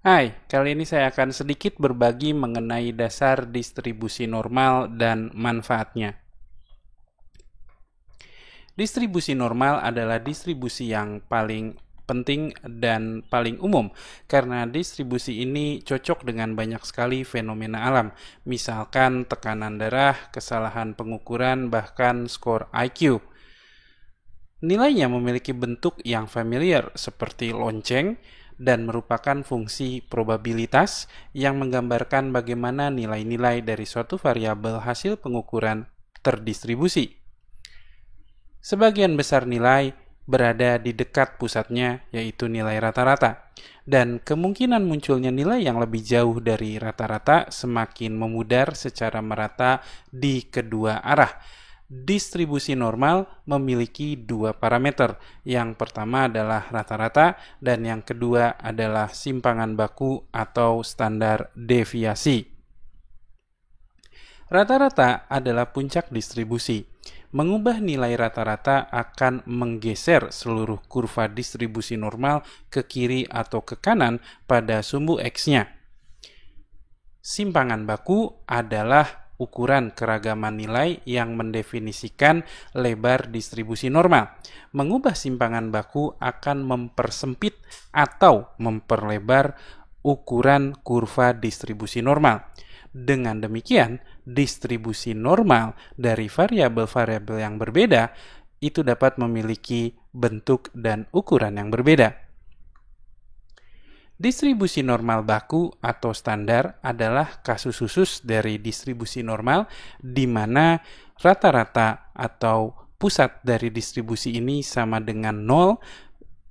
Hai, kali ini saya akan sedikit berbagi mengenai dasar distribusi normal dan manfaatnya. Distribusi normal adalah distribusi yang paling penting dan paling umum karena distribusi ini cocok dengan banyak sekali fenomena alam, misalkan tekanan darah, kesalahan pengukuran, bahkan skor IQ. Nilainya memiliki bentuk yang familiar seperti lonceng dan merupakan fungsi probabilitas yang menggambarkan bagaimana nilai-nilai dari suatu variabel hasil pengukuran terdistribusi. Sebagian besar nilai berada di dekat pusatnya, yaitu nilai rata-rata. Dan kemungkinan munculnya nilai yang lebih jauh dari rata-rata semakin memudar secara merata di kedua arah. Distribusi normal memiliki dua parameter. Yang pertama adalah rata-rata dan yang kedua adalah simpangan baku atau standar deviasi. Rata-rata adalah puncak distribusi. Mengubah nilai rata-rata akan menggeser seluruh kurva distribusi normal ke kiri atau ke kanan pada sumbu X-nya. Simpangan baku adalah ukuran keragaman nilai yang mendefinisikan lebar distribusi normal. Mengubah simpangan baku akan mempersempit atau memperlebar ukuran kurva distribusi normal. Dengan demikian, distribusi normal dari variabel-variabel yang berbeda itu dapat memiliki bentuk dan ukuran yang berbeda. Distribusi normal baku atau standar adalah kasus khusus dari distribusi normal di mana rata-rata atau pusat dari distribusi ini sama dengan 0,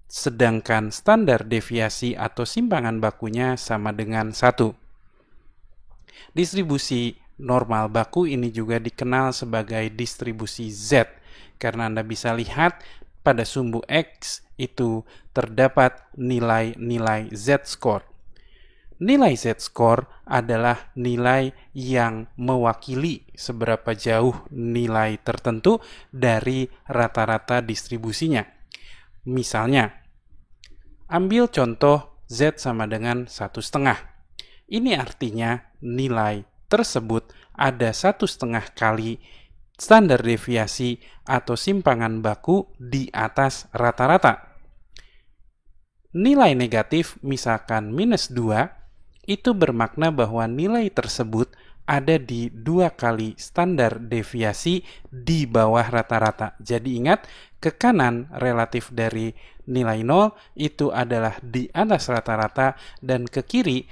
sedangkan standar deviasi atau simpangan bakunya sama dengan 1. Distribusi normal baku ini juga dikenal sebagai distribusi Z, karena Anda bisa lihat pada sumbu X itu terdapat nilai-nilai Z-score. Nilai Z-score adalah nilai yang mewakili seberapa jauh nilai tertentu dari rata-rata distribusinya. Misalnya, ambil contoh Z sama dengan 1,5. Ini artinya nilai tersebut ada 1,5 kali standar deviasi atau simpangan baku di atas rata-rata. Nilai negatif, misalkan -2, itu bermakna bahwa nilai tersebut ada di 2 kali standar deviasi di bawah rata-rata. Jadi ingat, ke kanan relatif dari nilai 0 itu adalah di atas rata-rata dan ke kiri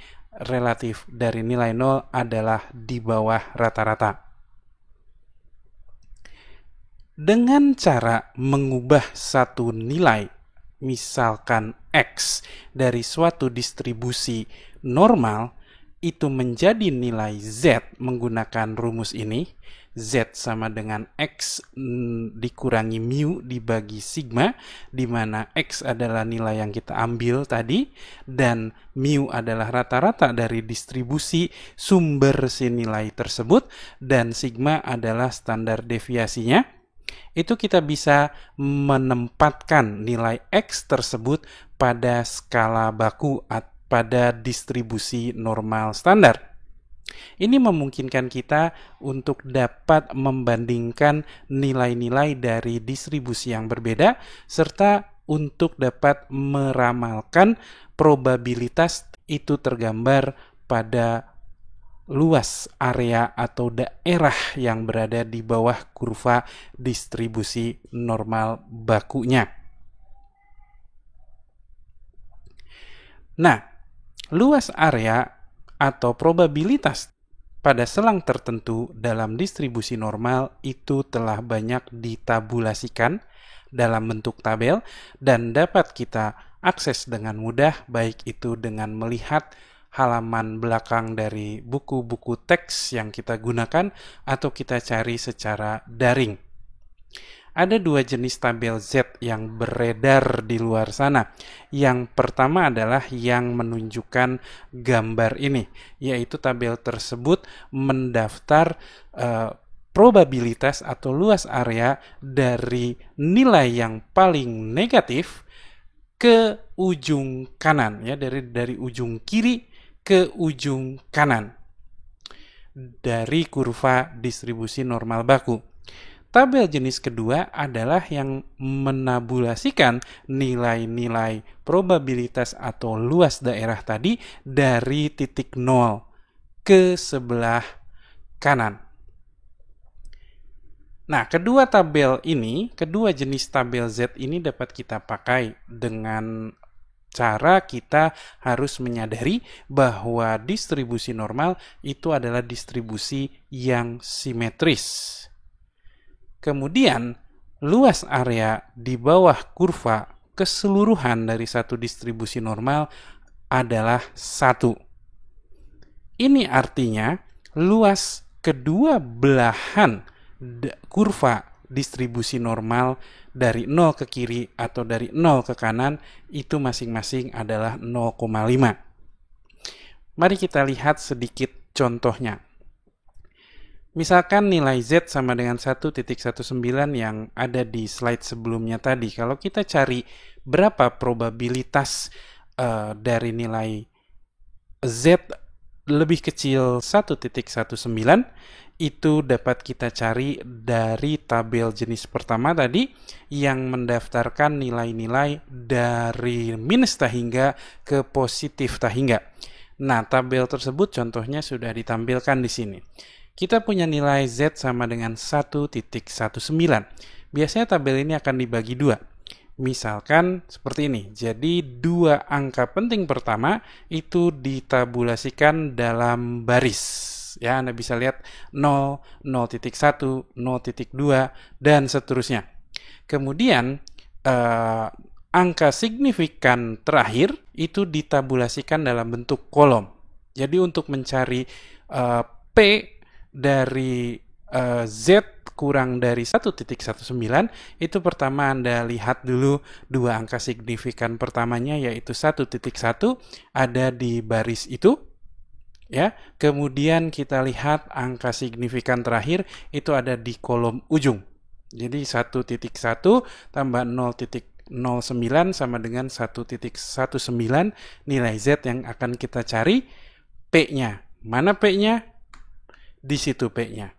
relatif dari nilai 0 adalah di bawah rata-rata. Dengan cara mengubah satu nilai, misalkan X, dari suatu distribusi normal, itu menjadi nilai Z menggunakan rumus ini, Z sama dengan X dikurangi mu dibagi sigma, di mana X adalah nilai yang kita ambil tadi, dan mu adalah rata-rata dari distribusi sumber si nilai tersebut, dan sigma adalah standar deviasinya. Itu kita bisa menempatkan nilai X tersebut pada skala baku pada distribusi normal standar. Ini memungkinkan kita untuk dapat membandingkan nilai-nilai dari distribusi yang berbeda, serta untuk dapat meramalkan probabilitas itu tergambar pada luas area atau daerah yang berada di bawah kurva distribusi normal bakunya. Nah, luas area atau probabilitas pada selang tertentu dalam distribusi normal itu telah banyak ditabulasikan dalam bentuk tabel dan dapat kita akses dengan mudah, baik itu dengan melihat halaman belakang dari buku-buku teks yang kita gunakan atau kita cari secara daring. Ada 2 jenis tabel Z yang beredar di luar sana. Yang pertama adalah yang menunjukkan gambar ini, yaitu tabel tersebut mendaftar probabilitas atau luas area dari nilai yang paling negatif ke ujung kanan, ya, dari ujung kiri ke ujung kanan dari kurva distribusi normal baku. Tabel jenis kedua adalah yang menabulasikan nilai-nilai probabilitas atau luas daerah tadi dari titik 0 ke sebelah kanan. Nah, kedua jenis tabel Z ini dapat kita pakai dengan cara kita harus menyadari bahwa distribusi normal itu adalah distribusi yang simetris. Kemudian, luas area di bawah kurva keseluruhan dari satu distribusi normal adalah 1. Ini artinya luas kedua belahan kurva distribusi normal dari 0 ke kiri atau dari 0 ke kanan itu masing-masing adalah 0,5. Mari kita lihat sedikit contohnya. Misalkan nilai Z sama dengan 1,19 yang ada di slide sebelumnya tadi. Kalau kita cari berapa probabilitas dari nilai Z lebih kecil 1,19, itu dapat kita cari dari tabel jenis pertama tadi yang mendaftarkan nilai-nilai dari minus tahingga ke positif tahingga. Nah, tabel tersebut contohnya sudah ditampilkan di sini. Kita punya nilai Z sama dengan 1,19. Biasanya tabel ini akan dibagi dua. Misalkan seperti ini. Jadi dua angka penting pertama itu ditabulasikan dalam baris. Ya, Anda bisa lihat 0, 0,1, 0,2, dan seterusnya. Kemudian angka signifikan terakhir itu ditabulasikan dalam bentuk kolom. Jadi untuk mencari P dari Z kurang dari 1,19 itu pertama Anda lihat dulu dua angka signifikan pertamanya yaitu 1,1 ada di baris itu, ya. Kemudian kita lihat angka signifikan terakhir itu ada di kolom ujung. Jadi 1,1 tambah 0,09 sama dengan 1,19 nilai Z yang akan kita cari P-nya. Mana P-nya? Di situ P-nya.